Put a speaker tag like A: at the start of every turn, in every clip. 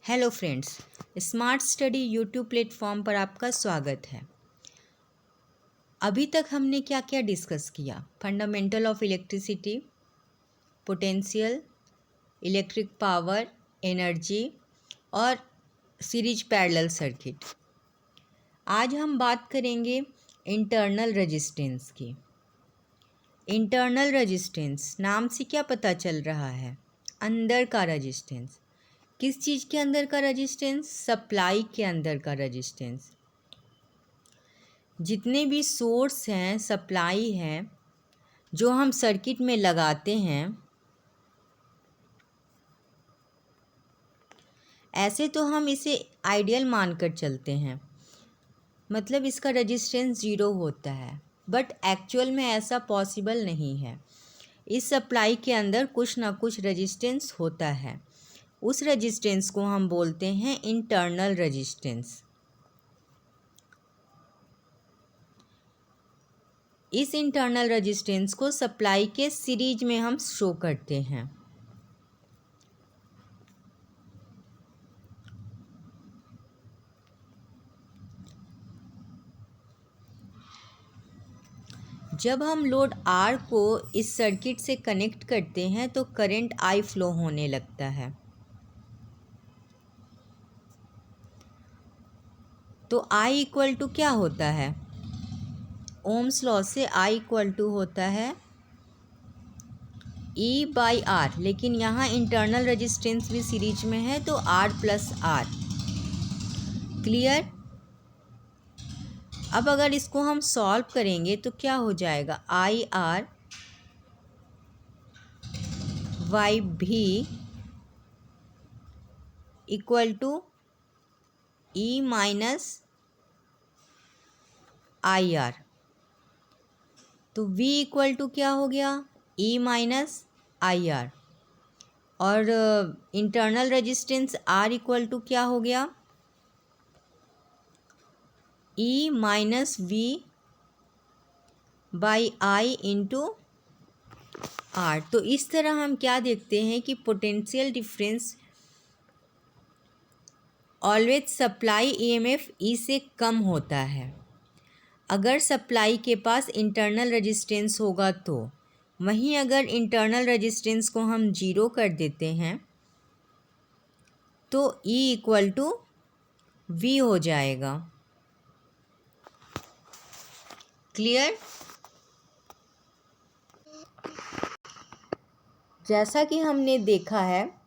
A: Hello friends, smart study YouTube platform पर आपका स्वागत है। अभी तक हमने क्या क्या डिस्कस किया? Fundamental of electricity, potential, electric power, energy और सीरीज पैरेलल सर्किट। आज हम बात करेंगे इंटरनल रेजिस्टेंस की। इंटरनल रेजिस्टेंस नाम से क्या पता चल रहा है? अंदर का रेजिस्टेंस। किस चीज़ के अंदर का रेजिस्टेंस? सप्लाई के अंदर का रेजिस्टेंस। जितने भी सोर्स हैं, सप्लाई हैं, जो हम सर्किट में लगाते हैं, ऐसे तो हम इसे आइडियल मानकर चलते हैं, मतलब इसका रेजिस्टेंस ज़ीरो होता है, बट एक्चुअल में ऐसा पॉसिबल नहीं है। इस सप्लाई के अंदर कुछ ना कुछ रेजिस्टेंस होता है। उस रेजिस्टेंस को हम बोलते हैं इंटरनल रेजिस्टेंस। इस इंटरनल रेजिस्टेंस को सप्लाई के सीरीज में हम शो करते हैं। जब हम लोड R को इस सर्किट से कनेक्ट करते हैं तो करंट I फ्लो होने लगता है। तो I इक्वल टू क्या होता है? ओम्स लॉ से I इक्वल टू होता है E/R, लेकिन यहाँ इंटरनल रेजिस्टेंस भी सीरीज में है तो R प्लस R। क्लियर? अब अगर इसको हम सॉल्व करेंगे तो क्या हो जाएगा? IR वाई भी equal to E minus IR। तो V इक्वल टू क्या हो गया? E minus IR। और internal resistance R equal to क्या हो गया? E minus V by I into R। तो इस तरह हम क्या देखते हैं कि potential difference always supply EMF E से कम होता है। अगर सप्लाई के पास इंटरनल रेजिस्टेंस होगा तो, वहीं अगर इंटरनल रेजिस्टेंस को हम जीरो कर देते हैं तो E इक्वल टू V हो जाएगा। क्लियर? जैसा कि हमने देखा है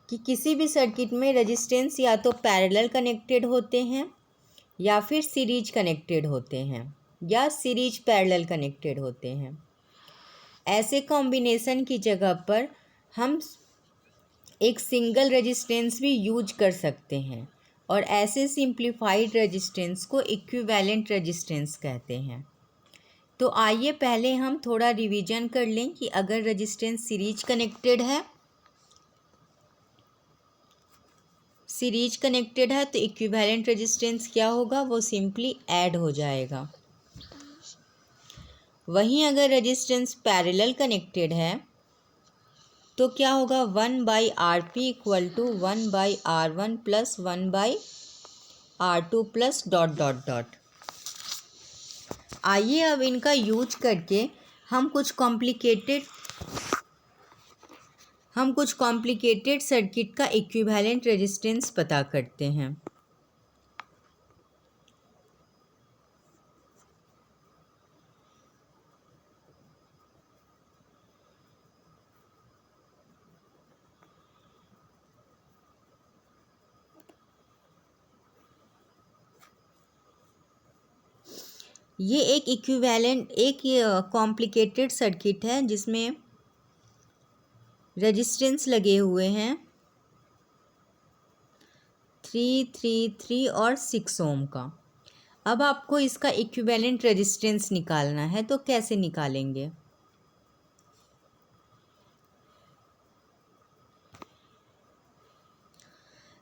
A: कि किसी भी सर्किट में रेजिस्टेंस या तो पैरेलल कनेक्टेड होते हैं या फिर सीरीज कनेक्टेड होते हैं या सीरीज पैरेलल कनेक्टेड होते हैं। ऐसे कॉम्बिनेशन की जगह पर हम एक सिंगल रेजिस्टेंस भी यूज कर सकते हैं और ऐसे सिंप्लीफाइड रेजिस्टेंस को इक्विवेलेंट रेजिस्टेंस कहते हैं। तो आइए पहले हम थोड़ा रिवीजन कर लें कि अगर रेजिस्टेंस सीरीज कनेक्टेड है तो इक्विवेलेंट रेजिस्टेंस क्या होगा? वो सिंपली ऐड हो जाएगा। वहीं अगर रेजिस्टेंस पैरेलल कनेक्टेड है तो क्या होगा? 1/RP equal to 1/R1 plus 1/R2 plus dot dot dot. आइए अब इनका यूज करके हम कुछ कॉम्प्लिकेटेड सर्किट का इक्विवेलेंट रेजिस्टेंस पता करते हैं। ये एक कॉम्प्लिकेटेड सर्किट है जिसमें रेजिस्टेंस लगे हुए हैं 3 और 6 ओम का। अब आपको इसका इक्विवेलेंट रेजिस्टेंस निकालना है, तो कैसे निकालेंगे?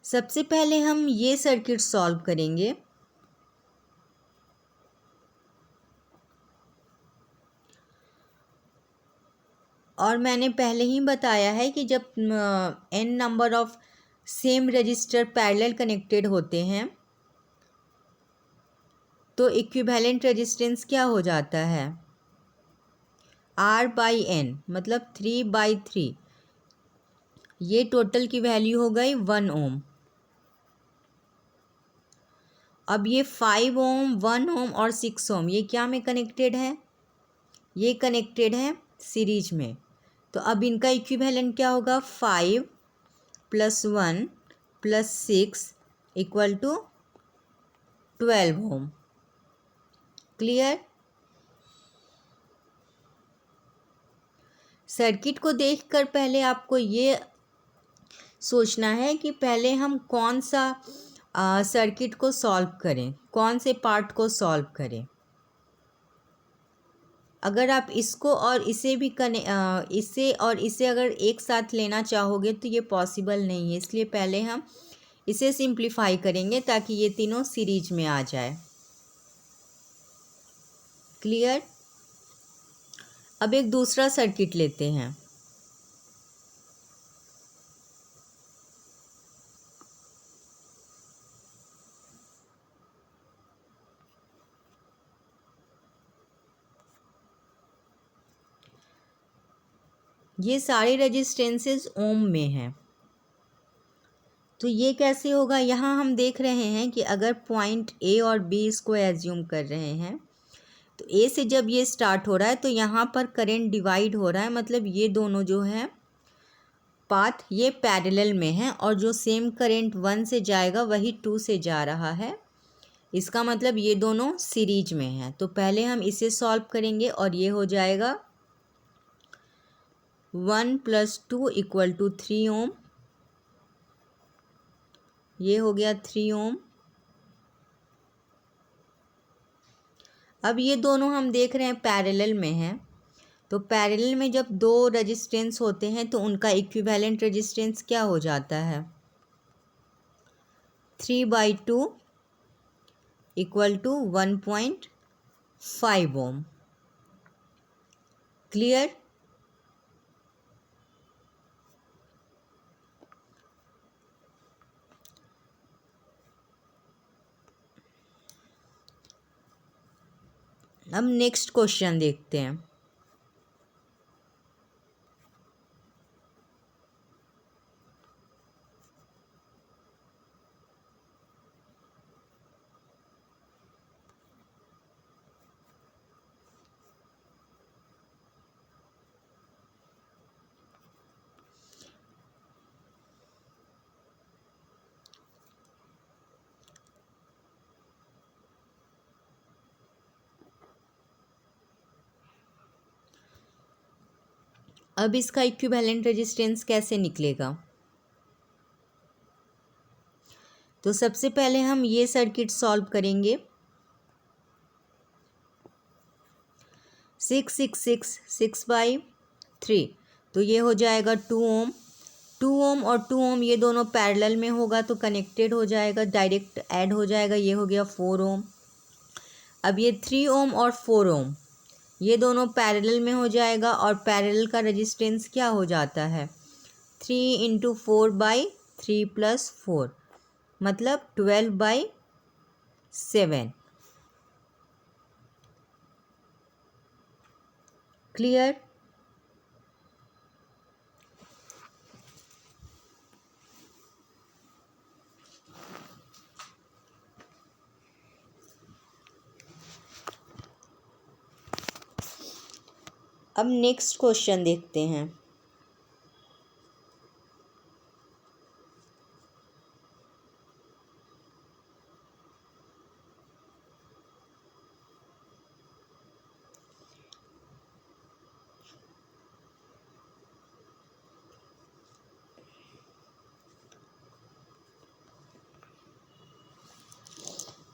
A: सबसे पहले हम ये सर्किट सॉल्व करेंगे। और मैंने पहले ही बताया है कि जब n number of same register parallel connected होते हैं तो इक्विवेलेंट रेजिस्टेंस क्या हो जाता है, R/N, मतलब 3/3। ये टोटल की वैल्यू हो गई 1 ओम। अब ये 5 ओम, 1 ओम और 6 ओम ये क्या में कनेक्टेड है, ये कनेक्टेड है सीरीज में। तो अब इनका इक्विवेलेंट क्या होगा, 5 + 1 + 6 = 12 ओम। क्लियर। सर्किट को देखकर पहले आपको ये सोचना है कि पहले हम कौन सा सर्किट को सॉल्व करें, कौन से पार्ट को सॉल्व करें। अगर आप इसको और इसे भी इसे और इसे अगर एक साथ लेना चाहोगे तो ये पॉसिबल नहीं है, इसलिए पहले हम इसे सिंप्लीफाई करेंगे ताकि ये तीनों सीरीज में आ जाए। क्लियर। अब एक दूसरा सर्किट लेते हैं। ये सारे रेजिस्टेंसेस ओम में हैं, तो ये कैसे होगा। यहाँ हम देख रहे हैं कि अगर पॉइंट ए और बी इसको एज्यूम कर रहे हैं तो ए से जब ये स्टार्ट हो रहा है तो यहाँ पर करंट डिवाइड हो रहा है, मतलब ये दोनों जो है पाथ ये पैरेलल में है और जो सेम करंट 1 से जाएगा वही 2 से जा रहा है। इसका मतलब ये दोनों सीरीज में हैं। तो पहले हम इसे सॉल्व करेंगे और ये हो जाएगा 1 + 2 = 3 ओम। ये हो गया 3 ओम। अब ये दोनों हम देख रहे हैं पैरेलल में हैं, तो पैरेलल में जब दो रेजिस्टेंस होते हैं तो उनका इक्विवेलेंट रेजिस्टेंस क्या हो जाता है, 3/2 = 1.5 ओम। क्लियर। अब नेक्स्ट क्वेश्चन देखते हैं। अब इसका इक्विवेलेंट रेजिस्टेंस कैसे निकलेगा, तो सबसे पहले हम ये सर्किट सॉल्व करेंगे। 6 6 6 6/3, तो ये हो जाएगा 2 ओम। 2 ओम और 2 ओम ये दोनों पैरेलल में होगा तो कनेक्टेड हो जाएगा, डायरेक्ट ऐड हो जाएगा, ये हो गया 4 ओम। अब ये 3 ओम और 4 ओम ये दोनों पैरेलल में हो जाएगा और पैरेलल का रेजिस्टेंस क्या हो जाता है, 3 × 4/3 + 4 मतलब 12/7। क्लियर। अब नेक्स्ट क्वेश्चन देखते हैं।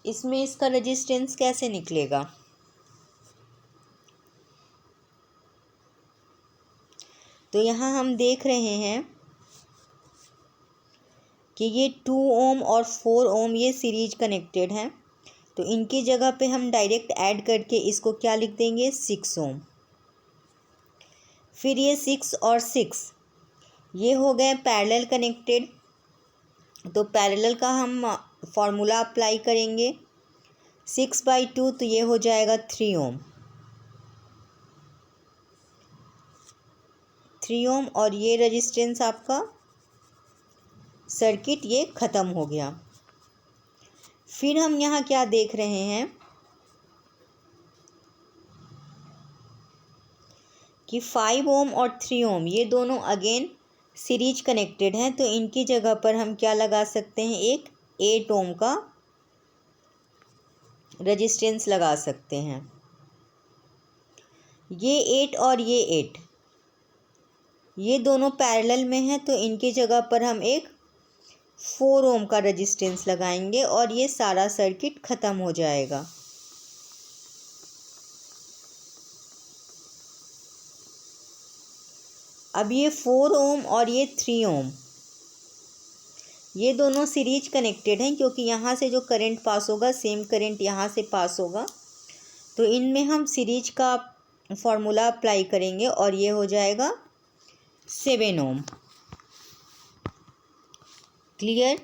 A: इसमें इसका रेजिस्टेंस कैसे निकलेगा, तो यहाँ हम देख रहे हैं कि ये 2 ओम और 4 ओम ये सीरीज कनेक्टेड हैं, तो इनकी जगह पे हम डायरेक्ट ऐड करके इसको क्या लिख देंगे, 6 ओम। फिर ये 6 और 6 ये हो गए पैरेलल कनेक्टेड, तो पैरेलल का हम फॉर्मूला अप्लाई करेंगे 6/2, तो ये हो जाएगा 3 ओम। 3 ओम और ये रेजिस्टेंस आपका सर्किट ये ख़त्म हो गया। फिर हम यहाँ क्या देख रहे हैं कि 5 ओम और 3 ओम ये दोनों अगेन सीरीज कनेक्टेड हैं, तो इनकी जगह पर हम क्या लगा सकते हैं, एक 8 ओम का रेजिस्टेंस लगा सकते हैं। ये 8 और ये 8 ये दोनों पैरेलल में हैं, तो इनकी जगह पर हम एक 4 ओम का रेजिस्टेंस लगाएंगे और ये सारा सर्किट ख़त्म हो जाएगा। अब ये 4 ओम और ये 3 ओम ये दोनों सीरीज कनेक्टेड हैं, क्योंकि यहाँ से जो करंट पास होगा सेम करंट यहाँ से पास होगा, तो इनमें हम सीरीज का फॉर्मूला अप्लाई करेंगे और ये हो जाएगा 7 ओम। क्लियर?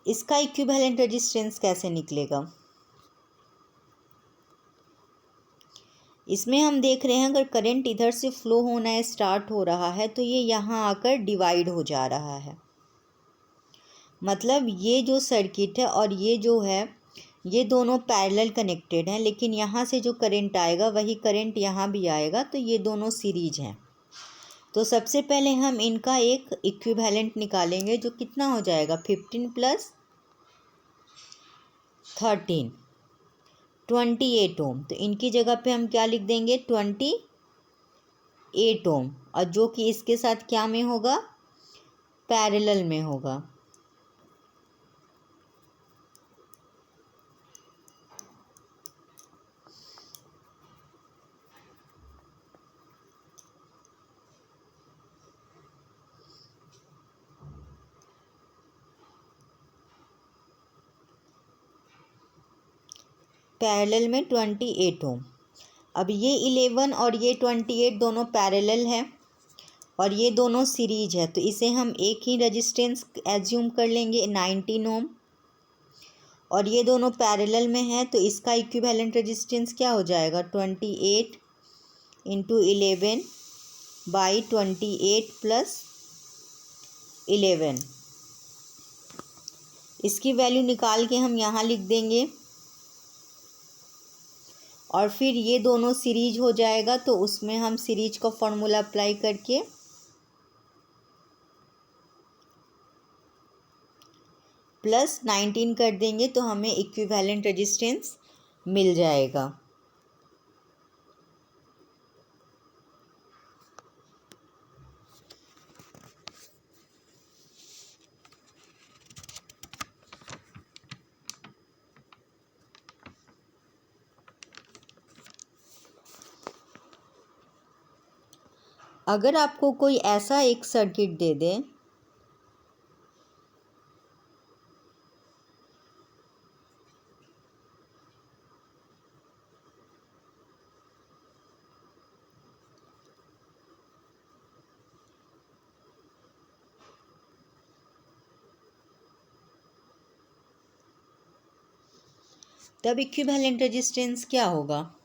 A: इसका इक्विवेलेंट रेजिस्टेंस कैसे निकलेगा? इसमें हम देख रहे हैं अगर करंट इधर से फ्लो होना स्टार्ट हो रहा है तो ये यहाँ आकर डिवाइड हो जा रहा है। मतलब ये जो सर्किट है और ये जो है ये दोनों पैरेलल कनेक्टेड हैं, लेकिन यहाँ से जो करंट आएगा वही करंट यहाँ भी आएगा, तो ये दोनों सीरीज हैं। तो सबसे पहले हम इनका एक इक्विवेलेंट निकालेंगे, जो कितना हो जाएगा 15 + 13 28 ओम। तो इनकी जगह पे हम क्या लिख देंगे 28 ओम, और जो कि इसके साथ क्या में होगा, पैरेलल में होगा। पैरेलल में 28 ओम। अब ये 11 और ये 28 दोनों पैरेलल है और ये दोनों सीरीज है, तो इसे हम एक ही रेजिस्टेंस एज्यूम कर लेंगे 19 ओम। और ये दोनों पैरेलल में है, तो इसका इक्विवेलेंट रेजिस्टेंस क्या हो जाएगा 28 × 11/28 + 11। इसकी वैल्यू निकाल के हम यहाँ लिख देंगे और फिर ये दोनों सीरीज हो जाएगा, तो उसमें हम सीरीज का फॉर्मूला अप्लाई करके +19 कर देंगे, तो हमें इक्विवेलेंट रेजिस्टेंस मिल जाएगा। अगर आपको कोई ऐसा एक सर्किट दे दे तब इक्विवेलेंट रेजिस्टेंस क्या होगा।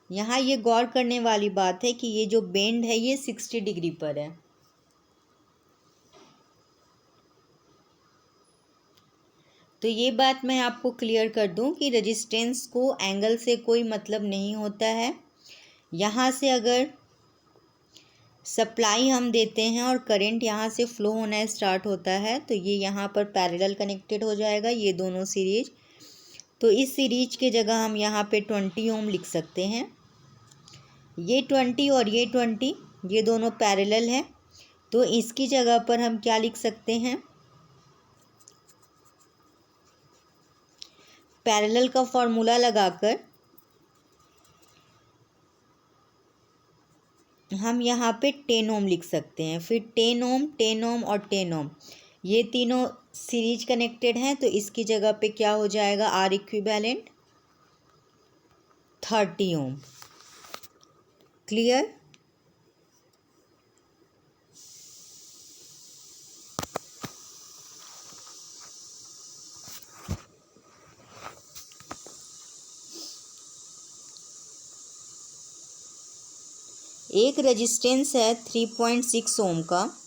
A: यहाँ ये गौर करने वाली बात है कि ये जो बेंड है ये 60 डिग्री पर है। तो ये बात मैं आपको क्लियर कर दूं कि रेजिस्टेंस को एंगल से कोई मतलब नहीं होता है। यहाँ से अगर सप्लाई हम देते हैं और करंट यहाँ से फ्लो होना स्टार्ट होता है, तो ये यहाँ पर पैरेलल कनेक्टेड हो जाएगा, ये दोनों सीरीज। तो इस सीरीज के जगह हम यहाँ पे 20 ओम लिख सकते हैं। ये 20 और ये 20 ये दोनों पैरेलल हैं, तो इसकी जगह पर हम क्या लिख सकते हैं पैरेलल का फॉर्मूला लगाकर हम यहाँ पे 10 ओम लिख सकते हैं। फिर 10 ओम और 10 ओम ये तीनों सीरीज कनेक्टेड हैं, तो इसकी जगह पे क्या हो जाएगा, आर इक्विवेलेंट 30 ओम। क्लियर? एक रेजिस्टेंस है 3.6 ओम का,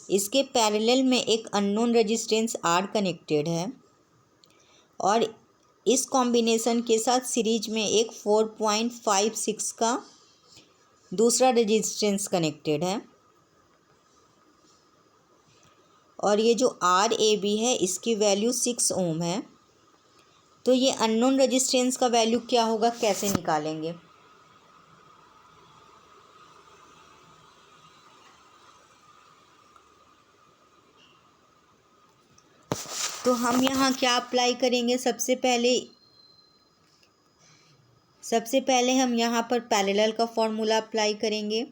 A: इसके पैरेलल में एक अननोन रेजिस्टेंस आर कनेक्टेड है और इस कॉम्बिनेशन के साथ सीरीज में एक 4.56 का दूसरा रेजिस्टेंस कनेक्टेड है और ये जो आर ए बी है इसकी वैल्यू 6 ओम है। तो ये अननोन रेजिस्टेंस का वैल्यू क्या होगा, कैसे निकालेंगे? तो हम यहाँ क्या अप्लाई करेंगे, सबसे पहले हम यहाँ पर पैरेलल का फॉर्मूला अप्लाई करेंगे।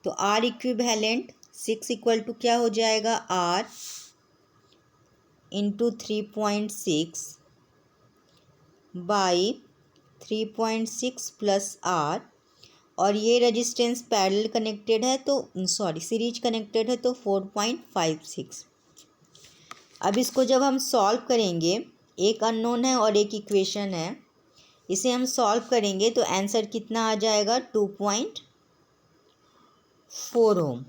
A: तो आर इक्विवेलेंट 6 इक्वल टू क्या हो जाएगा, R into 3.6 by 3.6 plus R, और ये रेजिस्टेंस पैरेलल कनेक्टेड है तो सीरीज कनेक्टेड है तो 4.56। अब इसको जब हम सॉल्व करेंगे, एक अननोन है और एक इक्वेशन है, इसे हम सॉल्व करेंगे तो आंसर कितना आ जाएगा, 2.4 ओम।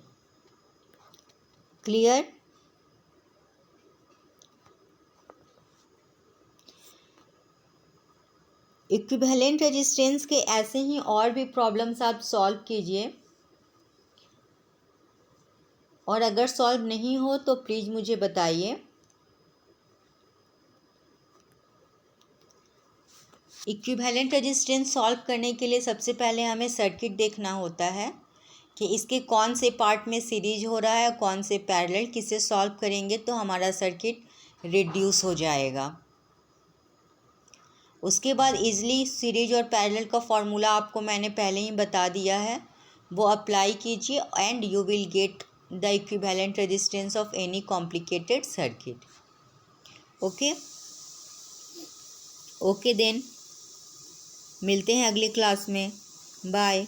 A: क्लियर? इक्विवेलेंट रेजिस्टेंस के ऐसे ही और भी प्रॉब्लम्स आप सॉल्व कीजिए, और अगर सॉल्व नहीं हो तो प्लीज़ मुझे बताइए। इक्विवेलेंट रेजिस्टेंस सॉल्व करने के लिए सबसे पहले हमें सर्किट देखना होता है कि इसके कौन से पार्ट में सीरीज हो रहा है, कौन से पैरेलल, किसे सॉल्व करेंगे तो हमारा सर्किट रिड्यूस हो जाएगा। उसके बाद इजली सीरीज और पैरेलल का फॉर्मूला आपको मैंने पहले ही बता दिया है, वो अप्लाई कीजिए and you will get the equivalent resistance of any complicated circuit. Okay then, मिलते हैं अगली क्लास में। बाय।